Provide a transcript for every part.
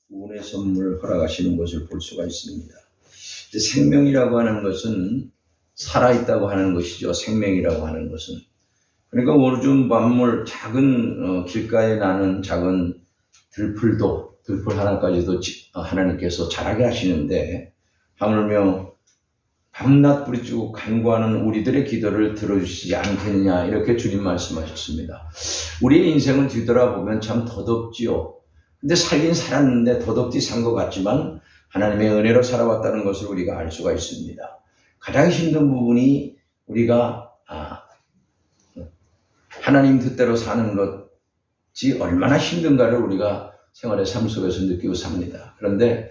구원의 선물을 허락하시는 것을 볼 수가 있습니다. 생명이라고 하는 것은 살아있다고 하는 것이죠. 생명이라고 하는 것은. 그러니까 오줌 만물 작은 길가에 나는 작은 들풀 하나까지도 하나님께서 자라게 하시는데, 하물며 밤낮 부르짖고 간구하는 우리들의 기도를 들어주시지 않겠느냐, 이렇게 주님 말씀하셨습니다. 우리의 인생을 뒤돌아보면 참 더덥지요. 근데 살긴 살았는데 더덥디 산 것 같지만 하나님의 은혜로 살아왔다는 것을 우리가 알 수가 있습니다. 가장 힘든 부분이 우리가 하나님 뜻대로 사는 것이 얼마나 힘든가를 우리가 생활의 삶 속에서 느끼고 삽니다. 그런데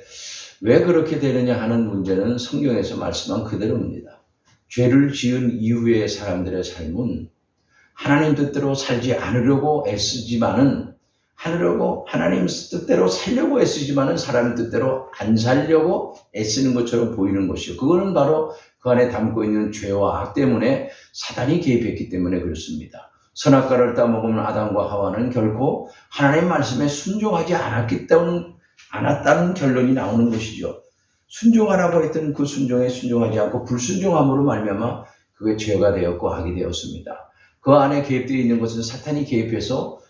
왜 그렇게 되느냐 하는 문제는 성경에서 말씀한 그대로입니다. 죄를 지은 이후의 사람들의 삶은 하나님 뜻대로 살지 않으려고 애쓰지만은, 하나님 뜻대로 살려고 애쓰지만은 사람 뜻대로 안 살려고 애쓰는 것처럼 보이는 것이요. 그거는 바로 그 안에 담고 있는 죄와 악 때문에, 사단이 개입했기 때문에 그렇습니다. 선악과를 따먹으면 아담과 하와는 결코 하나님 말씀에 순종하지 않았다는 결론이 나오는 것이죠. 순종하라고 했던 그 순종에 순종하지 않고 불순종함으로 말미암아 그게 죄가 되었고 악이 되었습니다. 그 안에 개입되어 있는 것은 사탄이 개입해서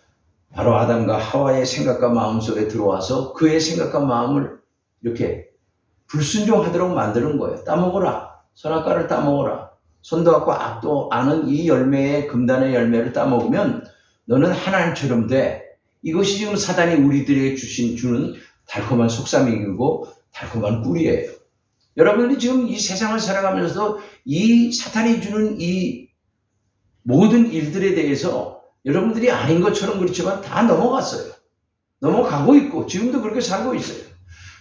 바로 아담과 하와의 생각과 마음 속에 들어와서 그의 생각과 마음을 이렇게 불순종하도록 만드는 거예요. 따먹어라. 선악과를 따먹어라. 선도 악고 악도 아는 이 열매의 금단의 열매를 따먹으면 너는 하나님처럼 돼. 이것이 지금 사단이 우리들에게 주는 달콤한 속삭임이고 달콤한 꿀이에요. 여러분들이 지금 이 세상을 살아가면서도 이 사탄이 주는 이 모든 일들에 대해서 여러분들이 아닌 것처럼 그렇지만 다 넘어갔어요. 넘어가고 있고 지금도 그렇게 살고 있어요.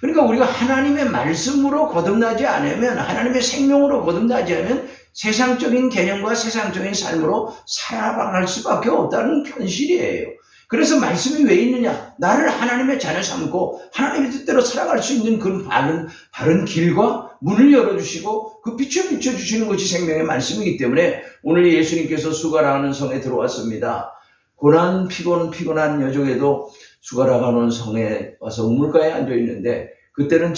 그러니까 우리가 하나님의 말씀으로 거듭나지 않으면, 하나님의 생명으로 거듭나지 않으면 세상적인 개념과 세상적인 삶으로 살아갈 수밖에 없다는 현실이에요. 그래서 말씀이 왜 있느냐? 나를 하나님의 자녀 삼고 하나님의 뜻대로 살아갈 수 있는 그 바른 길과 문을 열어주시고 그 빛을 비춰주시는 것이 생명의 말씀이기 때문에 오늘 예수님께서 수가라는 성에 들어왔습니다. 고난 피곤한 여정에도 수가라는 성에 와서 우물가에 앉아있는데, 그때는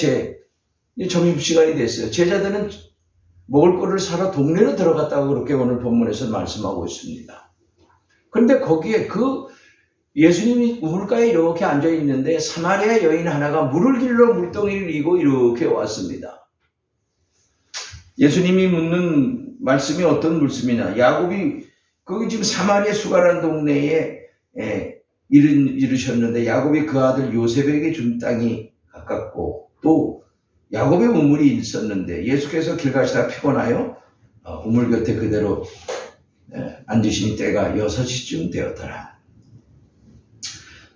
점심시간이 됐어요. 제자들은 먹을 거를 사러 동네로 들어갔다고 그렇게 오늘 본문에서 말씀하고 있습니다. 그런데 거기에 예수님이 우물가에 이렇게 앉아있는데 사마리아 여인 하나가 물을 길러 물동이를 이고 이렇게 왔습니다. 예수님이 묻는 말씀이 어떤 말씀이냐? 야곱이 거기 지금 사마리아 수가라는 동네에 이르셨는데 야곱이 그 아들 요셉에게 준 땅이 가깝고 또 야곱의 우물이 있었는데 예수께서 길 가시다 피곤하여 우물 곁에 그대로 앉으시니 때가 6시쯤 되었더라.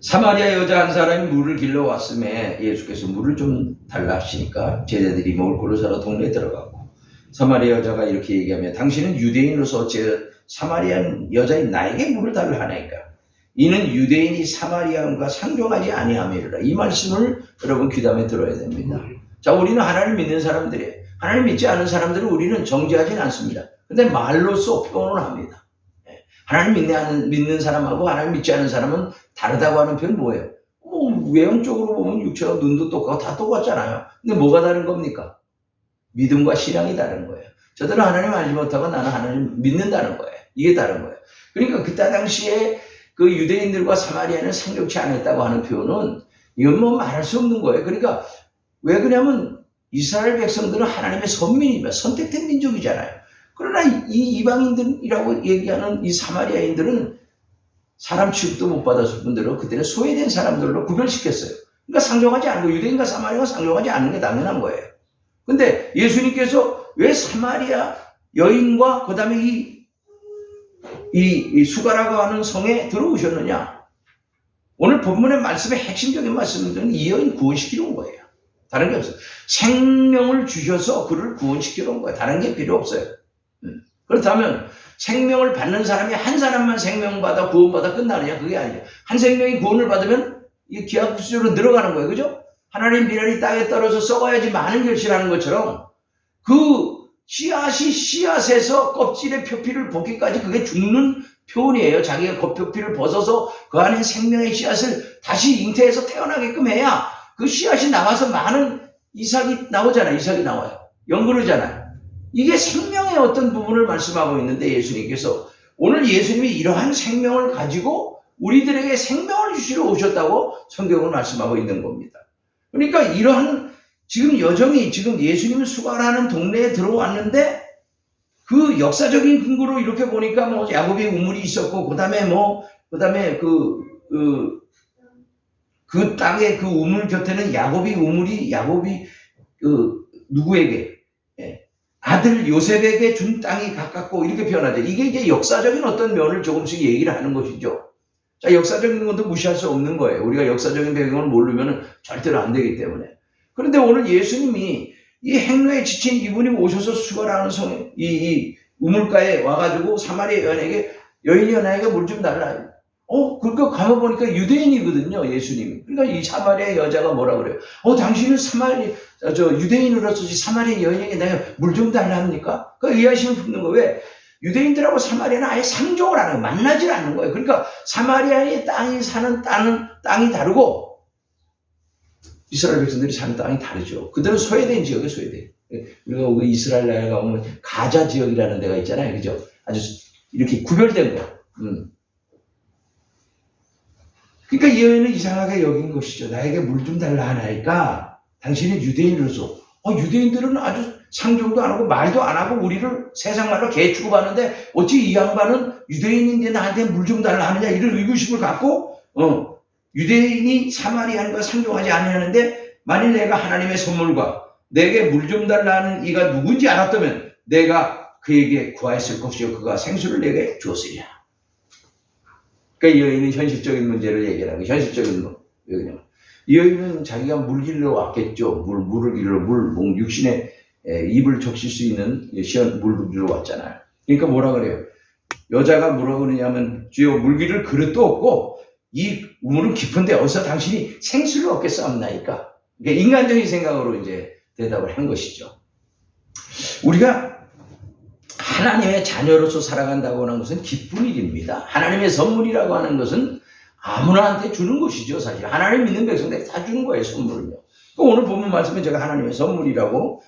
사마리아 여자 한 사람이 물을 길러 왔음에 예수께서 물을 좀 달라 하시니까 제자들이 먹을 거를 사러 동네에 들어가고, 사마리아 여자가 이렇게 얘기하며 당신은 유대인으로서 어째 사마리아 여자인 나에게 물을 달라 하나이까? 이는 유대인이 사마리아인과 상종하지 아니함이라. 이 말씀을 여러분 귀담아 들어야 됩니다. 자, 우리는 하나님 믿는 사람들이에요. 하나님 믿지 않은 사람들은 우리는 정죄하진 않습니다. 근데 말로써 표현을 합니다. 하나님 믿는 사람하고 하나님 믿지 않은 사람은 다르다고 하는 표현 뭐예요? 외형적으로 보면 육체와 눈도 똑같고 다 똑같잖아요. 근데 뭐가 다른 겁니까? 믿음과 신앙이 다른 거예요. 저들은 하나님 알지 못하고 나는 하나님 믿는다는 거예요. 이게 다른 거예요. 그러니까 그때 당시에 그 유대인들과 사마리아는 상종치 않았다고 하는 표현은 이건 뭐 말할 수 없는 거예요. 그러니까 왜 그러냐면 이스라엘 백성들은 하나님의 선민이며 선택된 민족이잖아요. 그러나 이 이방인들이라고 얘기하는 이 사마리아인들은 사람 취급도 못 받았을 뿐더러 그때는 소외된 사람들로 구별시켰어요. 그러니까 상종하지 않고, 유대인과 사마리아가 상종하지 않는 게 당연한 거예요. 근데 예수님께서 왜 사마리아 여인과 그 다음에 이 수가라고 하는 성에 들어오셨느냐? 오늘 본문의 말씀의 핵심적인 말씀은 이 여인 구원시키러 온 거예요. 다른 게 없어요. 생명을 주셔서 그를 구원시키러 온 거예요. 다른 게 필요 없어요. 그렇다면 생명을 받는 사람이 한 사람만 생명받아 구원받아 끝나느냐? 그게 아니에요. 한 생명이 구원을 받으면 이 기하급수적으로 늘어가는 거예요. 그죠? 하나님 비난이 땅에 떨어져 썩어야지 많은 결실하는 것처럼 그 씨앗에서 껍질의 표피를 벗기까지 그게 죽는 표현이에요. 자기가 겉표피를 벗어서 그 안에 생명의 씨앗을 다시 잉태해서 태어나게끔 해야 그 그 씨앗이 나와서 많은 이삭이 나오잖아요. 이삭이 나와요. 연그르잖아요. 이게 생명의 어떤 부분을 말씀하고 있는데 예수님께서 오늘 예수님이 이러한 생명을 가지고 우리들에게 생명을 주시러 오셨다고 성경을 말씀하고 있는 겁니다. 그러니까 이러한 지금 여정이 지금 예수님을 수관하는 동네에 들어왔는데 그 역사적인 근거로 이렇게 보니까 뭐 야곱의 우물이 있었고 그다음에 그 땅에 그 우물 곁에는 야곱이 누구에게 아들 요셉에게 준 땅이 가깝고 이렇게 표현하죠. 이게 이제 역사적인 어떤 면을 조금씩 얘기를 하는 것이죠. 자, 역사적인 것도 무시할 수 없는 거예요. 우리가 역사적인 배경을 모르면 절대로 안 되기 때문에. 그런데 오늘 예수님이 이 행로에 지친 이분이 오셔서 수거라는 이 우물가에 와가지고 사마리아 여인이 연하에게 물 좀 달라. 그러니까 가만 보니까 유대인이거든요, 예수님이. 그러니까 이 사마리아 여자가 뭐라 그래요? 당신은 유대인으로서 사마리아 여인에게 내가 물 좀 달라 합니까? 그 이해하시면 묻는 거예요. 왜? 유대인들하고 사마리아는 아예 상종을 안 해요. 만나질 않는 거예요. 그러니까 사마리아의 땅이 사는 땅이 다르고 이스라엘 백성들이 사는 땅이 다르죠. 그들은 소외된 지역이에요, 소외된. 우리가 이스라엘 나라가 오면 가자 지역이라는 데가 있잖아요. 그죠? 아주 이렇게 구별된 거. 그러니까 이 여인은 이상하게 여긴 것이죠. 나에게 물 좀 달라 하나니까 당신은 유대인으로서 유대인들은 아주 상종도 안 하고 말도 안 하고 우리를 세상 말로 개 취급하는데 어찌 이 양반은 유대인인데 나한테 물 좀 달라 하느냐 이런 의구심을 갖고 유대인이 사마리아인과 상종하지 아니하는데 만일 내가 하나님의 선물과 내게 물 좀 달라 하는 이가 누군지 알았다면 내가 그에게 구하였을 것이요 그가 생수를 내게 주었으리라. 그러니까 이 여인은 현실적인 문제를 얘기하는 거예요. 현실적인 거. 이 여인은 자기가 물 길러 왔겠죠. 물을 길러 육신에 입을 적실 수 있는 물을 길러 왔잖아요. 그러니까 뭐라 그래요? 여자가 뭐라 그러냐면 주여 물 기를 그릇도 없고 이 우물은 깊은데 어디서 당신이 생수를 얻겠사옵나이까? 그러니까 인간적인 생각으로 이제 대답을 한 것이죠. 우리가 하나님의 자녀로서 살아간다고 하는 것은 기쁜 일입니다. 하나님의 선물이라고 하는 것은 아무나한테 주는 것이죠. 사실 하나님 믿는 백성들이 다 주는 거예요. 선물을요. 오늘 본문 말씀에 제가 하나님의 선물이라고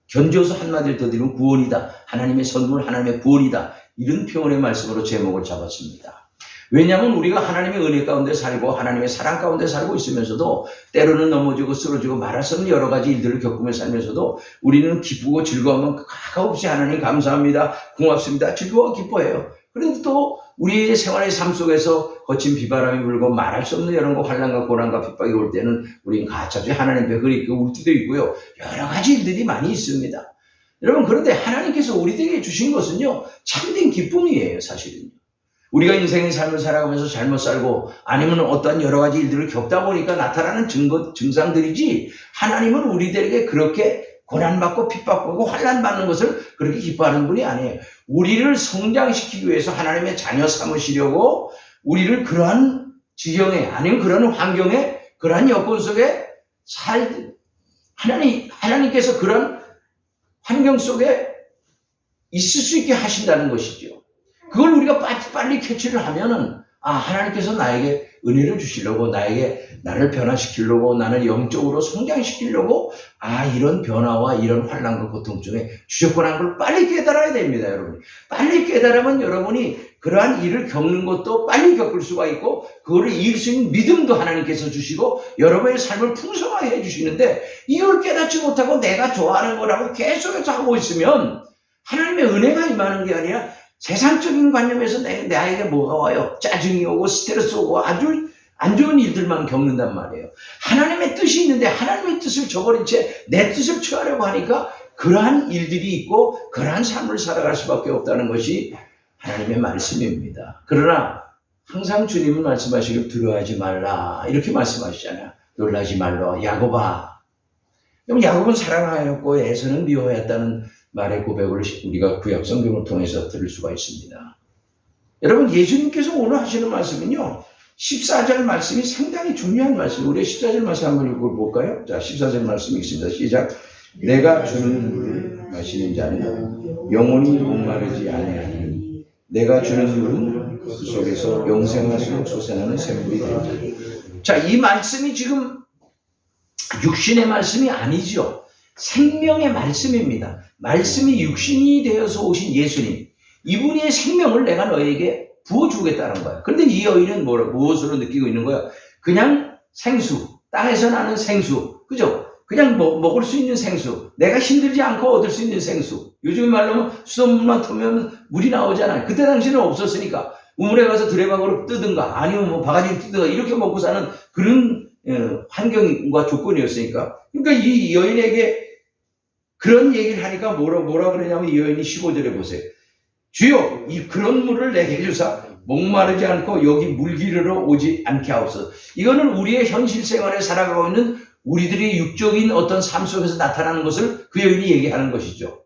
견줘서 한마디를 더 드리면 구원이다. 하나님의 선물, 하나님의 구원이다. 이런 표현의 말씀으로 제목을 잡았습니다. 왜냐하면 우리가 하나님의 은혜 가운데 살고 하나님의 사랑 가운데 살고 있으면서도 때로는 넘어지고 쓰러지고 말할 수 없는 여러 가지 일들을 겪으며 살면서도 우리는 기쁘고 즐거우면 가까없이 하나님 감사합니다. 고맙습니다. 즐거워 기뻐해요. 그런데 또 우리의 생활의 삶 속에서 거친 비바람이 불고 말할 수 없는 여러 환난과 고난과 핍박이 올 때는 우리는 가차없이 하나님 앞에 그리고 울 때도 있고요. 여러 가지 일들이 많이 있습니다. 여러분 그런데 하나님께서 우리에게 주신 것은요. 참된 기쁨이에요. 사실은요. 우리가 인생의 삶을 살아가면서 잘못 살고 아니면 어떤 여러 가지 일들을 겪다 보니까 나타나는 증상들이지 하나님은 우리들에게 그렇게 고난받고 핍박받고 환난받는 것을 그렇게 기뻐하는 분이 아니에요. 우리를 성장시키기 위해서 하나님의 자녀 삼으시려고 우리를 그러한 지경에 아니면 그런 환경에 그러한 여건 속에 하나님께서 그런 환경 속에 있을 수 있게 하신다는 것이죠. 그걸 우리가 빨리 캐치를 하면은 하나님께서 나에게 은혜를 주시려고 나를 변화시키려고 나를 영적으로 성장시키려고 이런 변화와 이런 환난과 고통 중에 주셨구나 하는 걸 빨리 깨달아야 됩니다. 여러분. 빨리 깨달으면 여러분이 그러한 일을 겪는 것도 빨리 겪을 수가 있고 그거를 이길 수 있는 믿음도 하나님께서 주시고 여러분의 삶을 풍성하게 해주시는데 이걸 깨닫지 못하고 내가 좋아하는 거라고 계속해서 하고 있으면 하나님의 은혜가 임하는 게 아니라 세상적인 관념에서 나에게 뭐가 와요? 짜증이 오고 스트레스 오고 아주 안 좋은 일들만 겪는단 말이에요. 하나님의 뜻이 있는데 하나님의 뜻을 저버린 채 내 뜻을 취하려고 하니까 그러한 일들이 있고 그러한 삶을 살아갈 수밖에 없다는 것이 하나님의 말씀입니다. 그러나 항상 주님은 말씀하시길 두려워하지 말라 이렇게 말씀하시잖아요. 놀라지 말라. 야곱아. 그럼 야곱은 사랑하였고 에서는 미워하였다는 말의 고백을 우리가 구약 성경을 통해서 들을 수가 있습니다. 여러분 예수님께서 오늘 하시는 말씀은요. 14절 말씀이 상당히 중요한 말씀이에요. 우리 14절 말씀 한번 읽어볼까요? 자, 14절 말씀 읽습니다. 시작. 내가 주는 물을 마시는 자는 영원히 목마르지 아니하니 내가 주는 물은 그 속에서 영생하시고 솟아나는 샘물이 된다. 자, 이 말씀이 지금 육신의 말씀이 아니죠. 생명의 말씀입니다. 말씀이 육신이 되어서 오신 예수님, 이분의 생명을 내가 너에게 부어주겠다는 거야. 그런데 이 여인은 무엇으로 느끼고 있는 거야? 그냥 생수, 땅에서 나는 생수, 그죠? 그냥 먹을 수 있는 생수, 내가 힘들지 않고 얻을 수 있는 생수. 요즘 말로 수돗물만 터면 물이 나오잖아요. 그때 당시는 없었으니까 우물에 가서 드레박으로 뜨든가 아니면 뭐 바가지를 뜨든가 이렇게 먹고 사는 그런 환경과 조건이었으니까. 그러니까 이 여인에게 그런 얘기를 하니까 뭐라 그러냐면 이 여인이 15절에 보세요. 주여, 그런 물을 내게 주사 목마르지 않고 여기 물기르러 오지 않게 하옵소서. 이거는 우리의 현실 생활에 살아가고 있는 우리들의 육적인 어떤 삶 속에서 나타나는 것을 그 여인이 얘기하는 것이죠.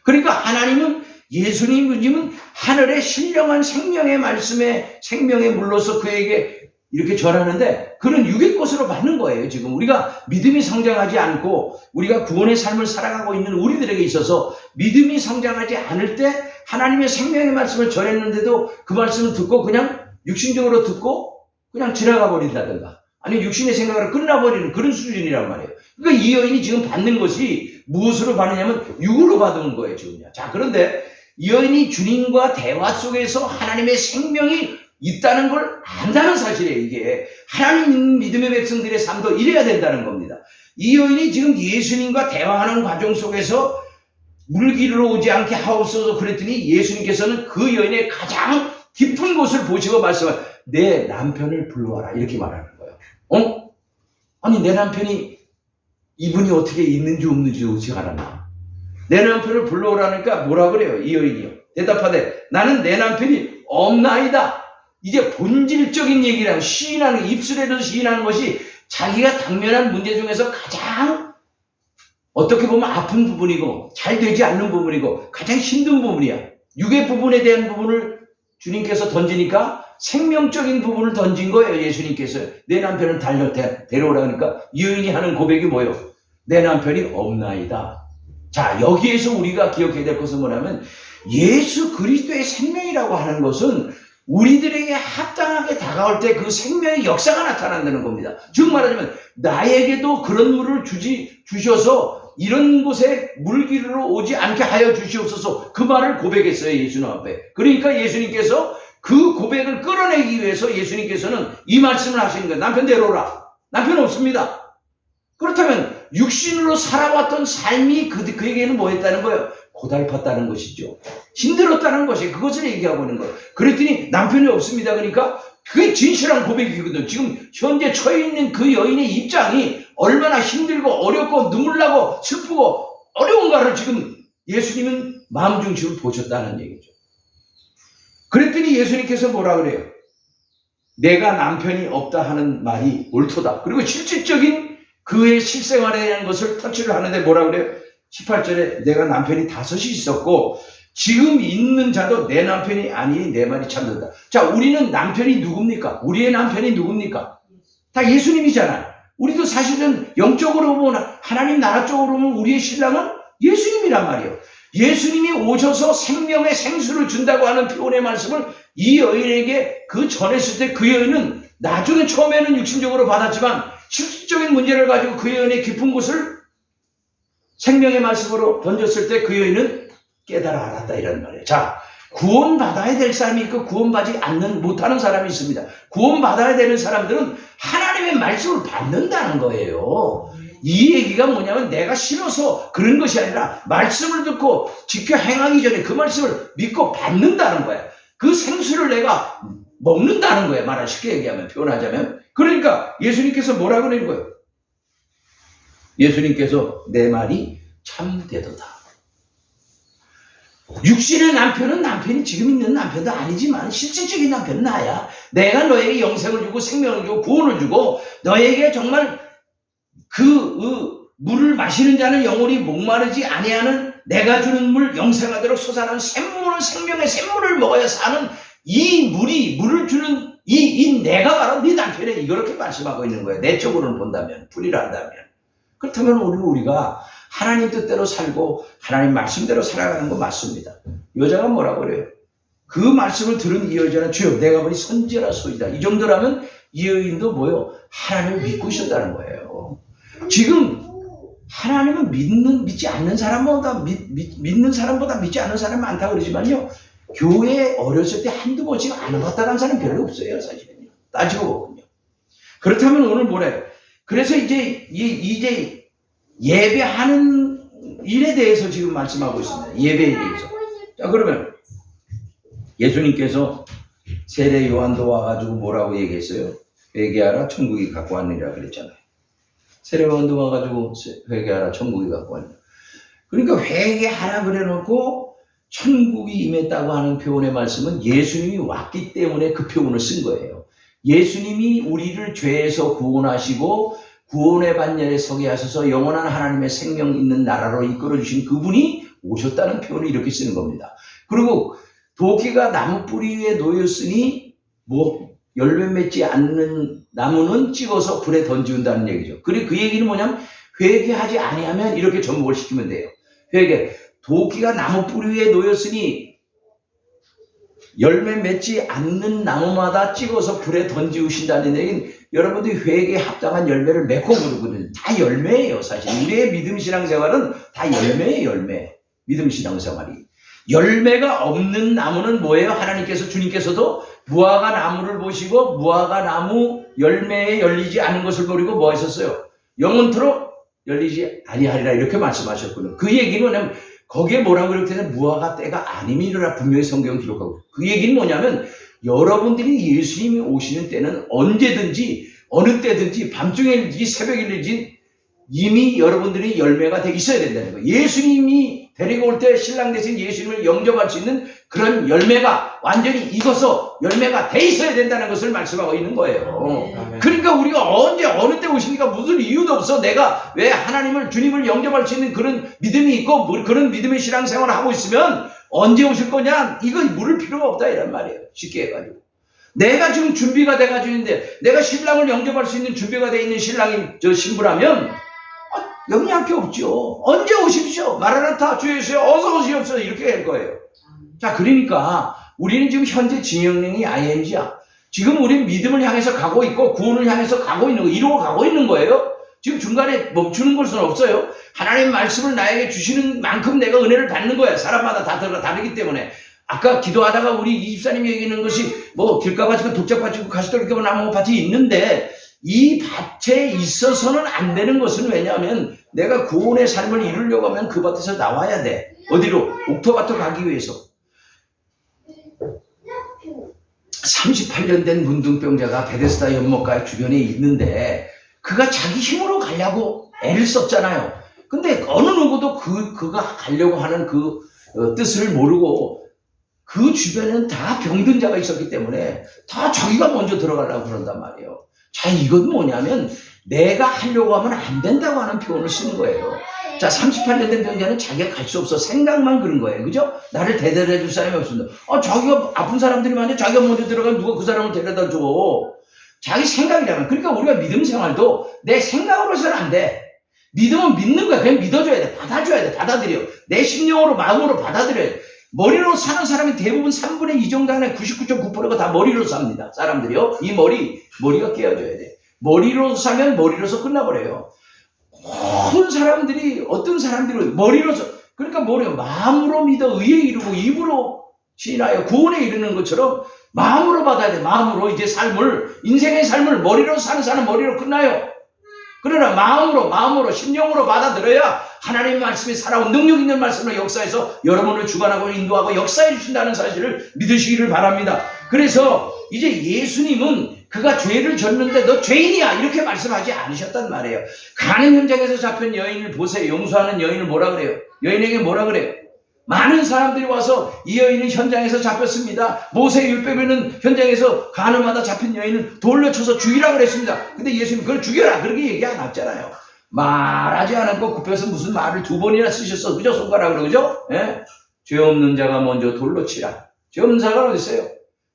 그러니까 하나님은, 예수님은 하늘의 신령한 생명의 말씀에 생명의 물로서 그에게 이렇게 전하는데 그는 육의 것으로 받는 거예요. 지금 우리가 믿음이 성장하지 않고 우리가 구원의 삶을 살아가고 있는 우리들에게 있어서 믿음이 성장하지 않을 때 하나님의 생명의 말씀을 전했는데도 그 말씀을 듣고 그냥 육신적으로 듣고 그냥 지나가 버린다든가 아니면 육신의 생각으로 끝나버리는 그런 수준이란 말이에요. 그러니까 이 여인이 지금 받는 것이 무엇으로 받느냐면 육으로 받은 거예요. 지금요. 자, 그런데 이 여인이 주님과 대화 속에서 하나님의 생명이 있다는 걸 안다는 사실이에요. 이게 하나님 믿음의 백성들의 삶도 이래야 된다는 겁니다. 이 여인이 지금 예수님과 대화하는 과정 속에서 물기르러 오지 않게 하옵소서 그랬더니 예수님께서는 그 여인의 가장 깊은 곳을 보시고 말씀을 내 남편을 불러와라 이렇게 말하는 거예요. 아니 내 남편이 이분이 어떻게 있는지 없는지 어떻게 알았나? 내 남편을 불러오라니까 뭐라 그래요? 이 여인이요. 대답하되 나는 내 남편이 없나이다. 이제 본질적인 얘기랑 시인하는, 입술에도 시인하는 것이 자기가 당면한 문제 중에서 가장 어떻게 보면 아픈 부분이고 잘 되지 않는 부분이고 가장 힘든 부분이야. 육의 부분에 대한 부분을 주님께서 던지니까 생명적인 부분을 던진 거예요. 예수님께서 내 남편을 데려오라 하니까 이 여인이 하는 고백이 뭐예요? 내 남편이 없나이다. 자, 여기에서 우리가 기억해야 될 것은 뭐냐면 예수 그리스도의 생명이라고 하는 것은 우리들에게 합당하게 다가올 때 그 생명의 역사가 나타난다는 겁니다. 즉 말하자면 나에게도 그런 물을 주셔서 이런 곳에 물기르러 오지 않게 하여 주시옵소서 그 말을 고백했어요. 예수님 앞에. 그러니까 예수님께서 그 고백을 끌어내기 위해서 예수님께서는 이 말씀을 하시는 거예요. 남편 데려오라. 남편 없습니다. 그렇다면 육신으로 살아왔던 삶이 그에게는 뭐였다는 거예요? 고달팠다는 것이죠. 힘들었다는 것이 그것을 얘기하고 있는 거예요. 그랬더니 남편이 없습니다. 그러니까 그게 진실한 고백이거든요. 지금 현재 처해 있는 그 여인의 입장이 얼마나 힘들고 어렵고 눈물 나고 슬프고 어려운가를 지금 예수님은 마음 중심을 보셨다는 얘기죠. 그랬더니 예수님께서 뭐라 그래요? 내가 남편이 없다 하는 말이 옳도다. 그리고 실질적인 그의 실생활에 대한 것을 터치를 하는데 뭐라 그래요? 18절에 내가 남편이 5이 있었고 지금 있는 자도 내 남편이 아니니 내 말이 참된다. 자, 우리는 남편이 누굽니까? 우리의 남편이 누굽니까? 다 예수님이잖아요. 우리도 사실은 영적으로 보면 하나님 나라 쪽으로 보면 우리의 신랑은 예수님이란 말이에요. 예수님이 오셔서 생명의 생수를 준다고 하는 표현의 말씀을 이 여인에게 그 전했을 때 그 여인은 나중에 처음에는 육신적으로 받았지만 실질적인 문제를 가지고 그 여인의 깊은 곳을 생명의 말씀으로 던졌을 때 그 여인은 깨달아 알았다 이런 말이에요. 자, 구원받아야 될 사람이 있고 구원받지 못하는 사람이 있습니다. 구원받아야 되는 사람들은 하나님의 말씀을 받는다는 거예요. 이 얘기가 뭐냐면 내가 싫어서 그런 것이 아니라 말씀을 듣고 지켜 행하기 전에 그 말씀을 믿고 받는다는 거야. 그 생수를 내가 먹는다는 거야. 말을 쉽게 얘기하면, 표현하자면. 그러니까 예수님께서 뭐라 그러는 거예요? 예수님께서 내 말이 참되도다. 육신의 남편은 남편이 지금 있는 남편도 아니지만 실질적인 남편은 나야. 내가 너에게 영생을 주고 생명을 주고 구원을 주고 너에게 정말 물을 마시는 자는 영원히 목마르지 아니하는 내가 주는 물 영생하도록 솟아나는 샘물은 생명의 샘물을 먹어야 사는 이 물을 주는 이 내가 바로 네 남편에 이렇게 말씀하고 있는 거예요. 내적으로는 본다면, 분리를 한다면. 그렇다면 우리가 하나님 뜻대로 살고 하나님 말씀대로 살아가는 거 맞습니다. 여자가 뭐라고 그래요? 그 말씀을 들은 이 여자는 주여 내가 보니 선지자라 소이다. 이 정도라면 이 여인도 뭐요? 하나님을 믿고 있었다는 거예요. 지금 하나님은 믿지 않는 사람보다 믿는 사람보다 믿지 않는 사람이 많다 그러지만요. 교회에 어렸을 때 한두 번씩 안 왔다는 사람 별로 없어요, 사실은요. 따지고 보면요. 그렇다면 오늘 뭐래요? 그래서 이제 예배하는 일에 대해서 지금 말씀하고 있습니다. 예배에 대해서. 자, 그러면 예수님께서 세례 요한도 와가지고 뭐라고 얘기했어요? 회개하라, 천국이 갖고 왔느니라 그랬잖아요. 세례 요한도 와가지고 회개하라, 천국이 갖고 왔느니라. 그러니까 회개하라 그래놓고 천국이 임했다고 하는 표현의 말씀은 예수님이 왔기 때문에 그 표현을 쓴 거예요. 예수님이 우리를 죄에서 구원하시고 구원의 반열에 서게 하셔서 영원한 하나님의 생명 있는 나라로 이끌어주신 그분이 오셨다는 표현을 이렇게 쓰는 겁니다. 그리고 도끼가 나무 뿌리 위에 놓였으니 열매 맺지 않는 나무는 찍어서 불에 던지운다는 얘기죠. 그리고 그 얘기는 뭐냐면 회개하지 아니하면 이렇게 접목을 시키면 돼요. 회개. 도끼가 나무 뿌리 위에 놓였으니 열매 맺지 않는 나무마다 찍어서 불에 던지우신다는 얘기는 여러분들이 회개에 합당한 열매를 맺고 그러거든요. 다 열매예요, 사실. 우리의 믿음 신앙생활은 다 열매예요, 열매. 믿음 신앙생활이. 열매가 없는 나무는 뭐예요? 하나님께서, 주님께서도 무화과 나무를 보시고 무화과 나무 열매에 열리지 않은 것을 버리고 뭐 하셨어요? 영원토록 열리지 아니하리라 이렇게 말씀하셨거든요. 그 얘기는 뭐냐면 거기에 뭐라고 그렇게 되냐 무화과 때가 아님이라 분명히 성경 기록하고 그 얘기는 뭐냐면 여러분들이 예수님이 오시는 때는 언제든지 어느 때든지 밤중에든지 새벽이든지 이미 여러분들이 열매가 돼 있어야 된다는 거예요. 예수님이 데리고 올 때 신랑 대신 예수님을 영접할 수 있는 그런 열매가 완전히 익어서 열매가 돼 있어야 된다는 것을 말씀하고 있는 거예요. 그러니까 우리가 언제 어느 때 오십니까? 무슨 이유도 없어. 내가 왜 하나님을 주님을 영접할 수 있는 그런 믿음이 있고 그런 믿음의 신앙생활을 하고 있으면 언제 오실 거냐? 이거 물을 필요가 없다 이란 말이에요. 쉽게 해가지고. 내가 지금 준비가 돼가지고 있는데 내가 신랑을 영접할 수 있는 준비가 돼 있는 신랑이 신부라면 영향할 게 없죠. 언제 오십시오. 마라나타 주 예수여 어서 오시옵소서 이렇게 할 거예요. 자, 그러니까 우리는 지금 현재 진영령이 IMG야. 지금 우리는 믿음을 향해서 가고 있고 구원을 향해서 가고 있는 거, 이루어 가고 있는 거예요. 지금 중간에 멈추는 것은 없어요. 하나님 말씀을 나에게 주시는 만큼 내가 은혜를 받는 거야. 사람마다 다 다르기 때문에. 아까 기도하다가 우리 이 집사님이 얘기하는 것이 길가밭이고 독작밭이고 가시돌이고 나무밭이 있는데 이 밭에 있어서는 안 되는 것은 왜냐하면 내가 구원의 삶을 이루려고 하면 그 밭에서 나와야 돼. 어디로? 옥토밭으로 가기 위해서. 38년 된 문둥병자가 베데스다 연못가 주변에 있는데 그가 자기 힘으로 가려고 애를 썼잖아요. 근데 어느 누구도 그가 가려고 하는 그 뜻을 모르고 그 주변에는 다 병든 자가 있었기 때문에 다 자기가 먼저 들어가려고 그런단 말이에요. 자, 이건 뭐냐면 내가 하려고 하면 안 된다고 하는 표현을 쓰는 거예요. 자, 38년 된 병자는 자기가 갈 수 없어. 생각만 그런 거예요. 그죠? 나를 데려다 줄 사람이 없습니다. 자기가 아픈 사람들이 많은데 자기가 먼저 들어가면 누가 그 사람을 데려다 줘. 자기 생각이라면. 그러니까 우리가 믿음 생활도 내 생각으로서는 안 돼. 믿음은 믿는 거야. 그냥 믿어줘야 돼. 받아줘야 돼. 받아들여. 내 심령으로 마음으로 받아들여야 돼. 머리로 사는 사람이 대부분 3분의 2 정도 안에 99.9%가 다 머리로 삽니다. 사람들이요. 이 머리가 깨어져야 돼. 머리로 사면 머리로서 끝나버려요. 어떤 사람들이 머리로서, 그러니까 뭐래요? 마음으로 믿어 의에 이르고 입으로 시인하여 구원에 이르는 것처럼 마음으로 받아야 돼. 마음으로 이제 인생의 삶을 머리로 사는 사람 머리로 끝나요. 그러나 마음으로 심령으로 받아들여야 하나님의 말씀이 살아온 능력 있는 말씀을 역사해서 여러분을 주관하고 인도하고 역사해 주신다는 사실을 믿으시기를 바랍니다. 그래서 이제 예수님은 그가 죄를 졌는데 너 죄인이야 이렇게 말씀하지 않으셨단 말이에요. 가는 현장에서 잡힌 여인을 보세요. 용서하는 여인을 뭐라 그래요? 여인에게 뭐라 그래요? 많은 사람들이 와서 이 여인은 현장에서 잡혔습니다. 모세 율법에는 현장에서 가늠하다 잡힌 여인을 돌려 쳐서 죽이라고 그랬습니다. 근데 예수님 그걸 죽여라 그렇게 얘기 안 했잖아요. 말하지 않았고 굽혀서 무슨 말을 2번이나 쓰셨어. 그죠? 손가락으로. 그죠? 예? 죄 없는 자가 먼저 돌로 치라. 죄 없는 자가 어디 있어요?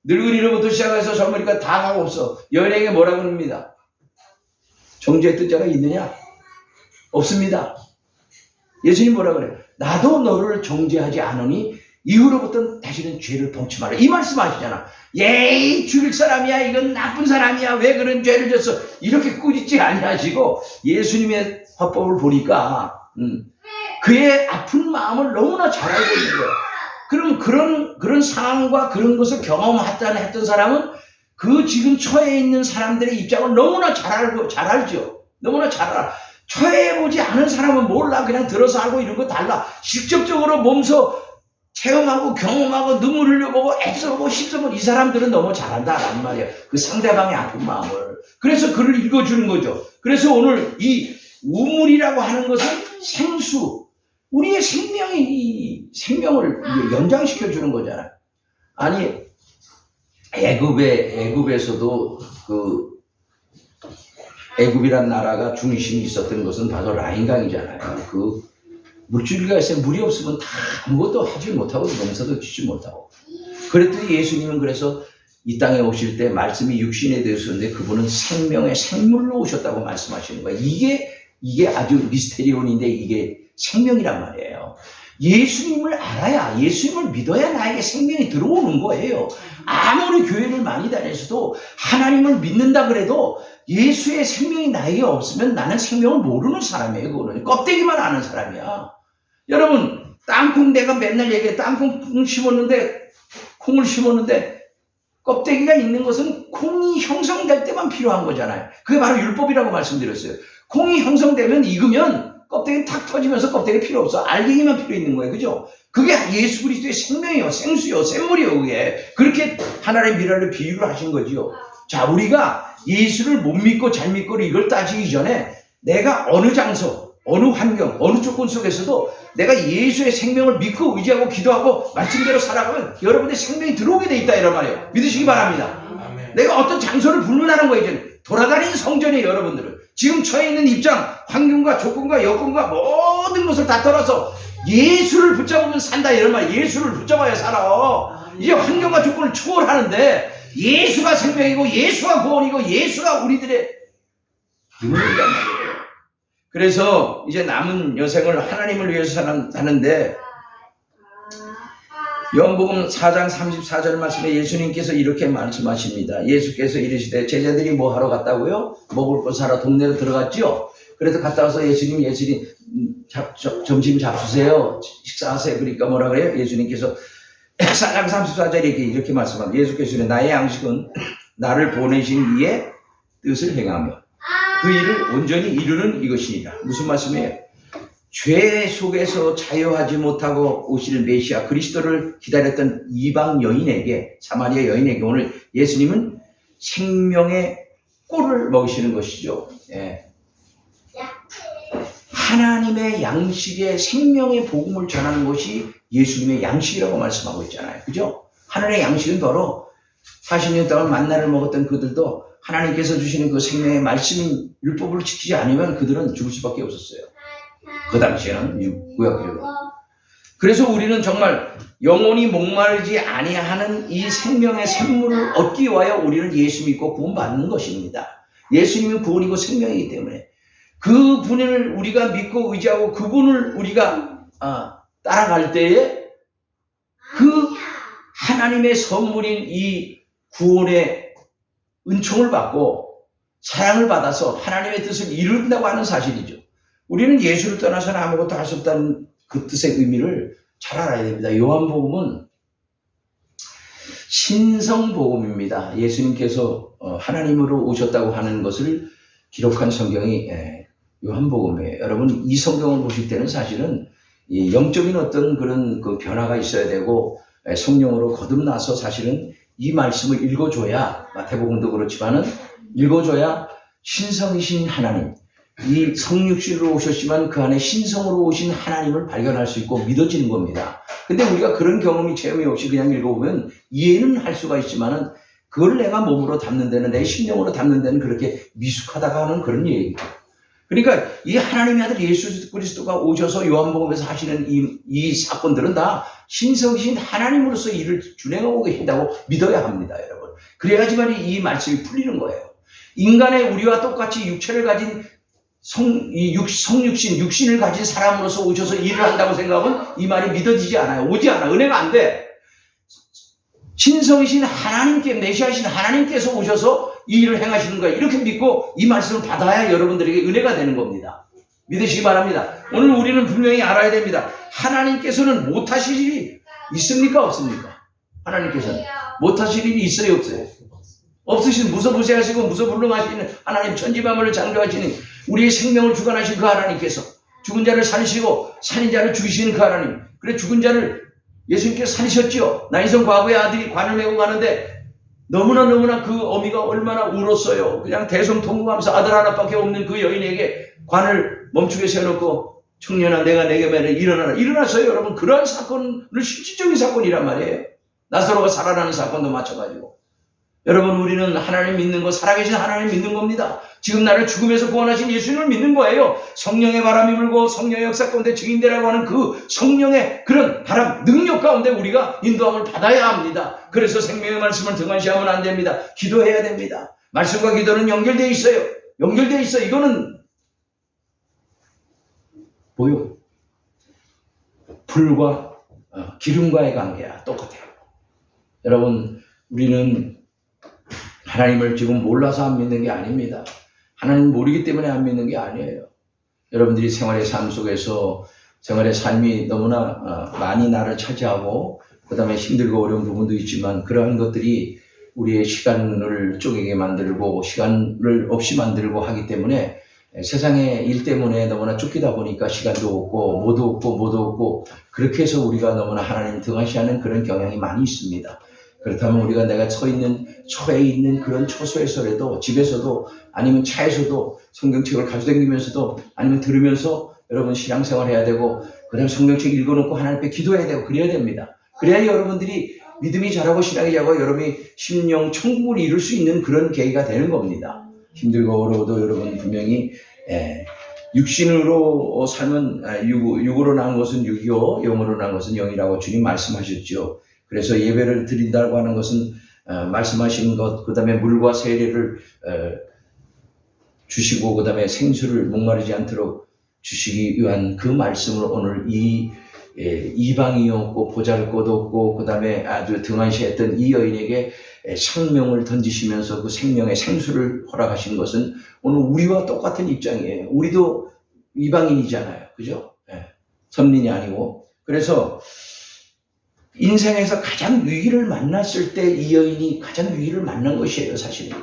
늙은이로부터 시작해서 젊으니까 다 가고 없어. 여인에게 뭐라고 합니다. 정죄했던 자가 있느냐? 없습니다. 예수님 뭐라 그래요? 나도 너를 정죄하지 않으니 이후로부터는 다시는 죄를 범치 마라. 이 말씀하시잖아. 예이 죽일 사람이야. 이건 나쁜 사람이야. 왜 그런 죄를 졌어. 이렇게 꾸짖지 아니하시고 예수님의 화법을 보니까 그의 아픈 마음을 너무나 잘 알고 있는 거예요. 그럼 그런 상황과 그런 것을 경험했던 사람은 그 지금 처해 있는 사람들의 입장을 너무나 잘 알죠. 너무나 잘 알아. 처해보지 않은 사람은 몰라. 그냥 들어서 알고 이런 거 달라. 직접적으로 몸소 체험하고 경험하고 눈물 흘려보고 애써보고 씹어보고 이 사람들은 너무 잘한다라는 말이에요. 그 상대방의 아픈 마음을. 그래서 글을 읽어주는 거죠. 그래서 오늘 이 우물이라고 하는 것은 생수. 우리의 생명을 연장시켜주는 거잖아요. 아니, 애굽에서도 애굽이란 나라가 중심이 있었던 것은 바로 라인강이잖아요. 그 물줄기가 있으면 물이 없으면 다 아무것도 하지 못하고 농사도 짓지 못하고. 그랬더니 예수님은 그래서 이 땅에 오실 때 말씀이 육신에 되셨는데 그분은 생명의 생물로 오셨다고 말씀하시는 거예요. 이게 아주 미스테리온인데 이게 생명이란 말이에요. 예수님을 알아야, 예수님을 믿어야 나에게 생명이 들어오는 거예요. 아무리 교회를 많이 다녔어도 하나님을 믿는다 그래도 예수의 생명이 나에게 없으면 나는 생명을 모르는 사람이에요. 그거는 껍데기만 아는 사람이야. 여러분, 땅콩 내가 맨날 얘기해. 땅콩 심었는데, 콩을 심었는데 껍데기가 있는 것은 콩이 형성될 때만 필요한 거잖아요. 그게 바로 율법이라고 말씀드렸어요. 콩이 형성되면 익으면 껍데기는 탁 터지면서 껍데기 필요 없어. 알갱이만 필요 있는 거예요. 그죠? 그게 예수 그리스도의 생명이요, 생수요, 샘물이요. 그게 그렇게 하나님의 미랄을 비유를 하신 거지요. 자, 우리가 예수를 못 믿고 잘 믿고 이걸 따지기 전에 내가 어느 장소, 어느 환경, 어느 조건 속에서도 내가 예수의 생명을 믿고 의지하고 기도하고 말씀대로 살아가면 여러분의 생명이 들어오게 돼 있다 이런 말이에요. 믿으시기 바랍니다. 아멘. 내가 어떤 장소를 불문하는 거예요. 이제 돌아다니는 성전이에요. 여러분들은 지금 처해 있는 입장, 환경과 조건과 여건과 모든 것을 다 떠나서 예수를 붙잡으면 산다 이런 말이에요. 예수를 붙잡아야 살아. 이제 환경과 조건을 초월하는데 예수가 생명이고 예수가 구원이고 예수가 우리들의 기쁨이란 말이에요. 그래서 이제 남은 여생을 하나님을 위해서 사는데 요한복음 4장 34절 말씀에 예수님께서 이렇게 말씀하십니다. 예수께서 이르시되 제자들이 뭐 하러 갔다고요? 먹을 것 사러 동네로 들어갔죠. 그래서 갔다 와서 예수님 점심 잡수세요. 식사하세요. 그러니까 뭐라 그래요? 예수님께서 4장 34절에 이렇게 말씀합니다. 예수께서 나의 양식은 나를 보내신 이의 뜻을 행하며 그 일을 온전히 이루는 이것이니라. 무슨 말씀이에요? 죄 속에서 자유하지 못하고 오실 메시아 그리스도를 기다렸던 이방 여인에게, 사마리아 여인에게 오늘 예수님은 생명의 꿀을 먹이시는 것이죠. 예. 하나님의 양식의 생명의 복음을 전하는 것이 예수님의 양식이라고 말씀하고 있잖아요. 그죠? 하나님의 양식은 바로 40년 동안 만나를 먹었던 그들도 하나님께서 주시는 그 생명의 말씀인 율법을 지키지 않으면 그들은 죽을 수밖에 없었어요. 그 당시에는 구약적으로. 그래서 우리는 정말 영원히 목마르지 아니하는 이 생명의 샘물을 얻기 위하여 우리는 예수 믿고 구원받는 것입니다. 예수님은 구원이고 생명이기 때문에 그 분을 우리가 믿고 의지하고 그분을 우리가 따라갈 때에 그 하나님의 선물인 이 구원의 은총을 받고 사랑을 받아서 하나님의 뜻을 이룬다고 하는 사실이죠. 우리는 예수를 떠나서는 아무것도 할 수 없다는 그 뜻의 의미를 잘 알아야 됩니다. 요한복음은 신성복음입니다. 예수님께서 하나님으로 오셨다고 하는 것을 기록한 성경이 요한복음이에요. 여러분 이 성경을 보실 때는 사실은 이 영적인 어떤 그런 그 변화가 있어야 되고 성령으로 거듭나서 사실은 이 말씀을 읽어줘야, 마태복음도 그렇지만은 읽어줘야 신성이신 하나님, 이 성육신으로 오셨지만 그 안에 신성으로 오신 하나님을 발견할 수 있고 믿어지는 겁니다. 근데 우리가 그런 경험이 체험이 없이 그냥 읽어보면 이해는 할 수가 있지만은 그걸 내가 몸으로 담는 데는, 내 심령으로 담는 데는 그렇게 미숙하다가 하는 그런 얘기예요. 그러니까 이 하나님의 아들 예수 그리스도가 오셔서 요한복음에서 하시는 이 사건들은 다 신성이신 하나님으로서 일을 준행하고 계신다고 믿어야 합니다, 여러분. 그래야지만 이 말씀이 풀리는 거예요. 인간의 우리와 똑같이 육체를 가진 육신을 가진 사람으로서 오셔서 일을 한다고 생각하면 이 말이 믿어지지 않아요. 오지 않아. 은혜가 안 돼. 신성이신 하나님께, 메시아이신 하나님께서 오셔서 이 일을 행하시는 거예요. 이렇게 믿고 이 말씀을 받아야 여러분들에게 은혜가 되는 겁니다. 믿으시기 바랍니다. 오늘 우리는 분명히 알아야 됩니다. 하나님께서는 못하실 일이 있습니까? 없습니까? 하나님께서는 못하실 일이 있어요? 없어요? 없으신 무소부세하시고 무소불능하시는 하나님, 천지만물을 창조하시는 우리의 생명을 주관하신 그 하나님께서 죽은 자를 살리시고 살인 자를 죽이시는 그 하나님, 그래 죽은 자를 예수님께서 살리셨죠. 나인성 과부의 아들이 관을 메고 가는데 너무나 그 어미가 얼마나 울었어요. 그냥 대성통곡하면서 아들 하나밖에 없는 그 여인에게 관을 멈추게 세워놓고 청년아 내가 내게 말해 일어나라. 일어났어요. 여러분, 그러한 사건은 실질적인 사건이란 말이에요. 나사로가 살아나는 사건도 마찬가지고. 여러분, 우리는 하나님 믿는 거, 살아계신 하나님 믿는 겁니다. 지금 나를 죽음에서 구원하신 예수님을 믿는 거예요. 성령의 바람이 불고 성령의 역사 가운데 증인되라고 하는 그 성령의 그런 바람, 능력 가운데 우리가 인도함을 받아야 합니다. 그래서 생명의 말씀을 등한시하면 안 됩니다. 기도해야 됩니다. 말씀과 기도는 연결되어 있어요. 연결되어 있어. 이거는 뭐요? 불과 기름과의 관계야. 똑같아요. 여러분, 우리는 하나님을 지금 몰라서 안 믿는 게 아닙니다. 하나님 모르기 때문에 안 믿는 게 아니에요. 여러분들이 생활의 삶 속에서 생활의 삶이 너무나 많이 나를 차지하고 그 다음에 힘들고 어려운 부분도 있지만 그러한 것들이 우리의 시간을 쪼개게 만들고 시간을 없이 만들고 하기 때문에 세상의 일 때문에 너무나 쫓기다 보니까 시간도 없고 뭐도 없고 그렇게 해서 우리가 너무나 하나님 등한시하는 그런 경향이 많이 있습니다. 그렇다면 우리가 내가 처에 있는 그런 처소에서라도 집에서도 아니면 차에서도 성경책을 가지고 다니면서도 아니면 들으면서 여러분 신앙생활 해야 되고 그 다음에 성경책 읽어놓고 하나님 앞에 기도해야 되고 그래야 됩니다. 그래야 여러분들이 믿음이 자라고 신앙이 자라고 여러분이 심령 천국을 이룰 수 있는 그런 계기가 되는 겁니다. 힘들고 어려워도 여러분 분명히 육신으로 삶은 육으로 난 것은 육이요 영으로 난 것은 영이라고 주님 말씀하셨죠. 그래서 예배를 드린다고 하는 것은 말씀하신 것, 그 다음에 물과 세례를 주시고 그 다음에 생수를 목마르지 않도록 주시기 위한 그 말씀을 오늘 이방이 없고 보잘것 없고 그 다음에 아주 등한시했던 이 여인에게 생명을 던지시면서 그 생명의 생수를 허락하신 것은 오늘 우리와 똑같은 입장이에요. 우리도 이방인이잖아요. 그죠? 선민이 아니고. 그래서 인생에서 가장 위기를 만났을 때 이 여인이 가장 위기를 만난 것이에요. 사실은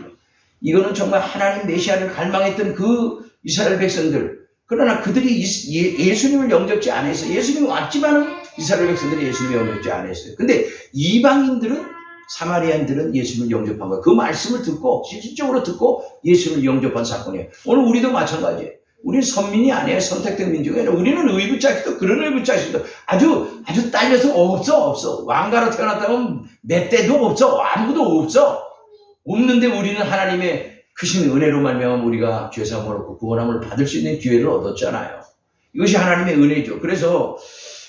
이거는 정말 하나님 메시아를 갈망했던 그 이스라엘 백성들, 그러나 그들이 예수님을 영접지 않았어요. 예수님이 왔지만은 이스라엘 백성들이 예수님을 영접지 않았어요. 근데 이방인들은 사마리아인들은 예수님을 영접한 거예요. 그 말씀을 듣고 실질적으로 듣고 예수님을 영접한 사건이에요. 오늘 우리도 마찬가지예요. 우리는 선민이 아니에요. 선택된 민족이 아니라 우리는 의붓자식도 그런 의붓자식도 아주 딸려서 없어. 왕가로 태어났다면 몇 대도 없어. 아무도 없어. 없는데 우리는 하나님의 크신 은혜로 말미암아 우리가 죄사함을 얻고 구원함을 받을 수 있는 기회를 얻었잖아요. 이것이 하나님의 은혜죠. 그래서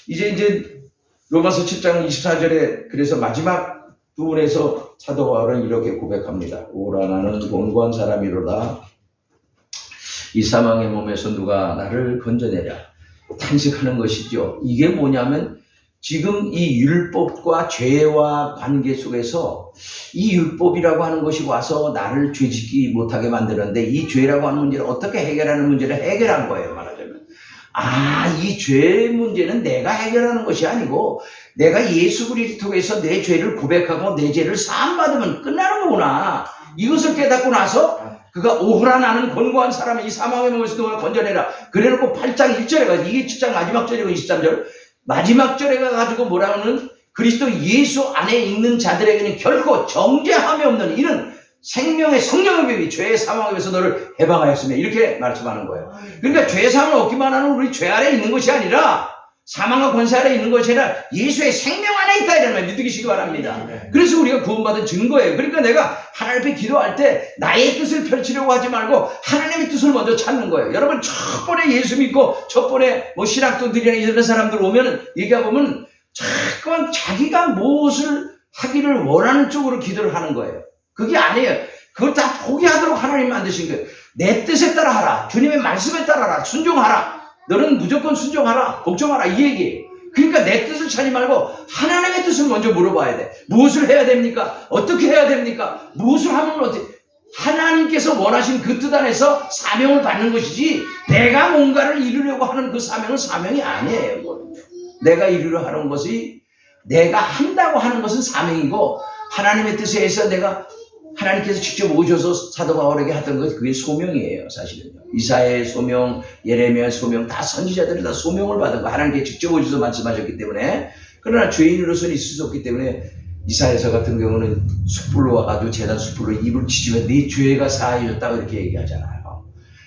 이제 로마서 7장 24절에 그래서 마지막 부분에서 사도 바울은 이렇게 고백합니다. 오라 나는 곤고한 사람이로다. 이 사망의 몸에서 누가 나를 건져내랴. 탄식하는 것이죠. 이게 뭐냐면 지금 이 율법과 죄와 관계 속에서 이 율법이라고 하는 것이 와서 나를 죄짓기 못하게 만드는데 이 죄라고 하는 문제를 어떻게 해결하는 문제를 해결한 거예요. 말하자면 이 죄 문제는 내가 해결하는 것이 아니고 내가 예수 그리스도 통해서 내 죄를 고백하고 내 죄를 사함받으면 끝나는 거구나. 이것을 깨닫고 나서 그가 오호라 나는 권고한 사람이 이 사망의 몸에서 누가 건져내라. 그래놓고 8장 1절에 가지고 이게 7장 마지막 절이고 23절 마지막 절에 가지고 뭐라고는 그리스도 예수 안에 있는 자들에게는 결코 정죄함이 없는 이는 생명의 성령의 법이 죄의 사망에서 너를 해방하였으며 이렇게 말씀하는 거예요. 그러니까 죄의 사망을 얻기만 하는 우리 죄 아래 있는 것이 아니라 사망과 권세 아래 있는 것이 아니라 예수의 생명 안에 있다 이런 말 믿으시기 바랍니다. 그래서 우리가 구원받은 증거예요. 그러니까 내가 하나님 앞에 기도할 때 나의 뜻을 펼치려고 하지 말고 하나님의 뜻을 먼저 찾는 거예요. 여러분 첫 번에 예수 믿고 첫 번에 신학도들이나 이런 사람들 오면은 얘기해보면 자꾸만 자기가 무엇을 하기를 원하는 쪽으로 기도를 하는 거예요. 그게 아니에요. 그걸 다 포기하도록 하나님 만드신 거예요. 내 뜻에 따라하라. 주님의 말씀에 따라하라. 순종하라. 너는 무조건 순종하라. 복종하라. 이 얘기예요. 그러니까 내 뜻을 찾지 말고 하나님의 뜻을 먼저 물어봐야 돼. 무엇을 해야 됩니까? 어떻게 해야 됩니까? 무엇을 하면 어떻게? 하나님께서 원하신 그 뜻 안에서 사명을 받는 것이지 내가 뭔가를 이루려고 하는 그 사명은 사명이 아니에요. 내가 이루려 하는 것이 내가 한다고 하는 것은 사명이고 하나님의 뜻에 의해서 내가 하나님께서 직접 오셔서 사도 바울에게 하던 것 그게 소명이에요. 사실은요. 이사야의 소명, 예레미야의 소명 다 선지자들이 다 소명을 받은 거 하나님께 직접 오셔서 말씀하셨기 때문에 그러나 죄인으로서는 있을 수 없기 때문에 이사야서 같은 경우는 숯불로 와가지고 재단 숯불로 입을 치지면 네 죄가 사하여졌다고 이렇게 얘기하잖아요.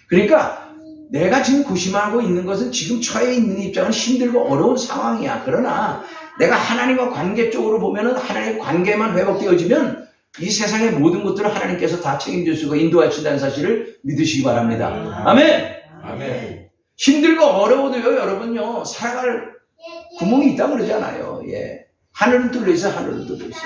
그러니까 내가 지금 고심하고 있는 것은 지금 처해 있는 입장은 힘들고 어려운 상황이야. 그러나 내가 하나님과 관계 쪽으로 보면은 하나님의 관계만 회복되어지면 이 세상의 모든 것들을 하나님께서 다 책임질 수가 인도하신다는 사실을 믿으시기 바랍니다. 아멘. 아멘. 힘들고 어려워도요, 여러분요, 살아갈 구멍이 있다 그러잖아요. 예. 하늘은 뚫려 있어, 하늘은 뚫려 있어.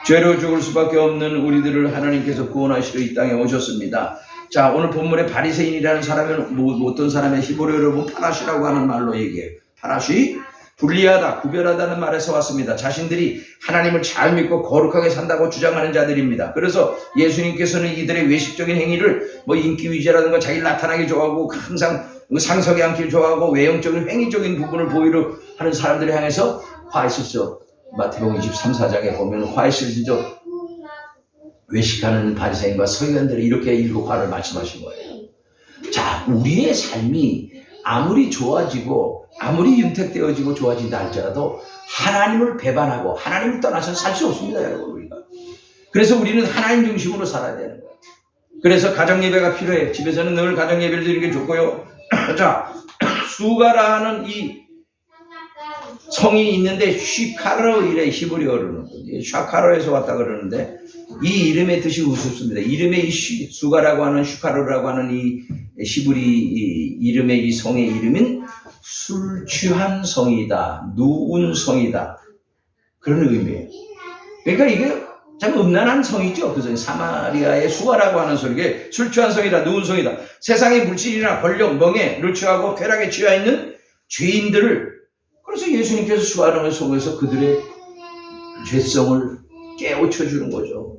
죄로 죽을 수밖에 없는 우리들을 하나님께서 구원하시러 이 땅에 오셨습니다. 자, 오늘 본문에 바리새인이라는 사람은 어떤 사람의 히브리 여러분 파라시라고 하는 말로 얘기해요. 파라시, 분리하다, 구별하다는 말에서 왔습니다. 자신들이 하나님을 잘 믿고 거룩하게 산다고 주장하는 자들입니다. 그래서 예수님께서는 이들의 외식적인 행위를 인기 위주라든가 자기를 나타나기 좋아하고 항상 상석에 앉기를 좋아하고 외형적인 행위적인 부분을 보이려 하는 사람들을 향해서 화했었죠. 마태복음 23, 4장에 보면 화했었죠. 외식하는 바리새인과 서기관들이 이렇게 일곱 화를 말씀하신 거예요. 자, 우리의 삶이 아무리 좋아지고 아무리 윤택되어지고 좋아진다 할지라도 하나님을 배반하고 하나님을 떠나서 살 수 없습니다, 여러분. 우리가. 그래서 우리는 하나님 중심으로 살아야 되는 거예요. 그래서 가정예배가 필요해요. 집에서는 늘 가정예배를 드리는 게 좋고요. 자, 수가라는 이 성이 있는데 슈카로 이래 히브리어로는 샤카로에서 왔다 그러는데 이 이름의 뜻이 우습습니다. 이름의 이 수가라고 하는 슈카로라고 하는 이 히브리 이름의 이 성의 이름은 술 취한 성이다, 누운 성이다 그런 의미예요. 그러니까 이게 참 음란한 성이죠. 그래서 사마리아의 수가라고 하는 소리게 술 취한 성이다, 누운 성이다. 세상의 물질이나 권력, 명예를 취하고 쾌락에 취해 있는 죄인들을 그래서 예수님께서 수가라는 속에서 그들의 죄성을 깨우쳐 주는 거죠.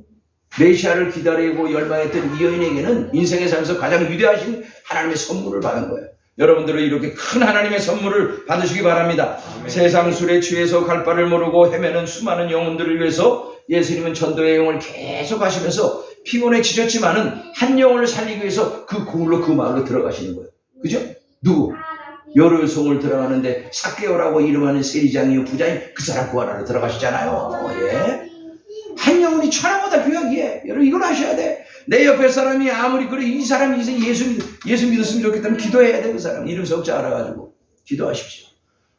메시아를 기다리고 열망했던 이 여인에게는 인생의 삶에서 가장 위대하신 하나님의 선물을 받은 거예요. 여러분들은 이렇게 큰 하나님의 선물을 받으시기 바랍니다. 아멘. 세상 술에 취해서 갈 바를 모르고 헤매는 수많은 영혼들을 위해서 예수님은 전도의 영을 계속 하시면서 피곤해 지쳤지만은 한 영혼을 살리기 위해서 그 고을로 그 마을로 들어가시는 거예요. 그죠? 누구? 여르송을 들어가는데 삭개오라고 이름하는 세리장이요 부자인 그 사람 구하러 들어가시잖아요. 예. 한 영혼이 천하보다 귀하기에 여러분 이걸 아셔야 돼. 내 옆에 사람이 아무리 그래 이 사람이 예수 믿었으면 좋겠다면 기도해야 돼. 그 사람 이름 석자 알아가지고 기도하십시오.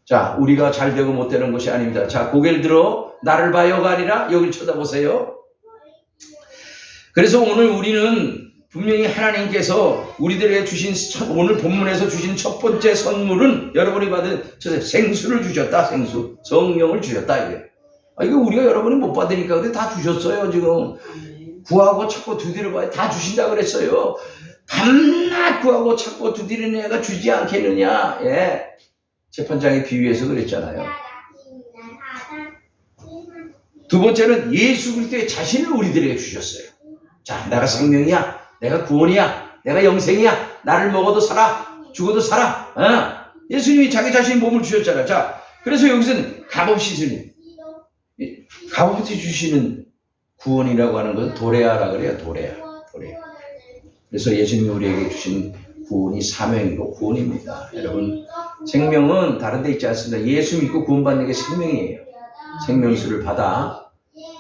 자, 우리가 잘 되고 못 되는 것이 아닙니다. 자, 고개를 들어 나를 봐요 가리라. 여기를 쳐다보세요. 그래서 오늘 우리는 분명히 하나님께서 우리들에게 주신 오늘 본문에서 주신 첫 번째 선물은 여러분이 받은 생수를 주셨다. 생수, 성령을 주셨다. 이게. 이거 우리가 여러분이 못 받으니까 근데 다 주셨어요. 지금 구하고 찾고 두드려봐야 다 주신다 그랬어요. 밤낮 구하고 찾고 두드리는 애가 주지 않겠느냐. 예. 재판장의 비유에서 그랬잖아요. 두 번째는 예수 그리스도의 자신을 우리들에게 주셨어요. 자, 내가 생명이야. 내가 구원이야. 내가 영생이야. 나를 먹어도 살아. 죽어도 살아. 예수님이 자기 자신의 몸을 주셨잖아요. 자, 그래서 여기서는 값없이 주님. 값없이 주시는 구원이라고 하는 것은 도레아라 그래요. 도레아. 그래서 예수님이 우리에게 주신 구원이 사명이고 구원입니다. 여러분, 생명은 다른 데 있지 않습니다. 예수 믿고 구원받는 게 생명이에요. 생명수를 받아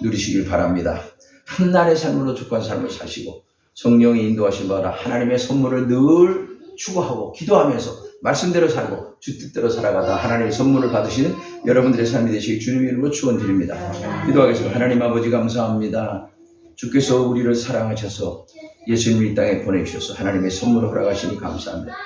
누리시길 바랍니다. 한날의 삶으로 족한 삶을 사시고 성령이 인도하신 바라 하나님의 선물을 늘 추구하고 기도하면서 말씀대로 살고 주 뜻대로 살아가다 하나님의 선물을 받으시는 여러분들의 삶이 되시기 주님의 이름으로 축원드립니다. 기도하겠습니다. 하나님 아버지 감사합니다. 주께서 우리를 사랑하셔서 예수님을 이 땅에 보내주셔서 하나님의 선물을 허락하시니 감사합니다.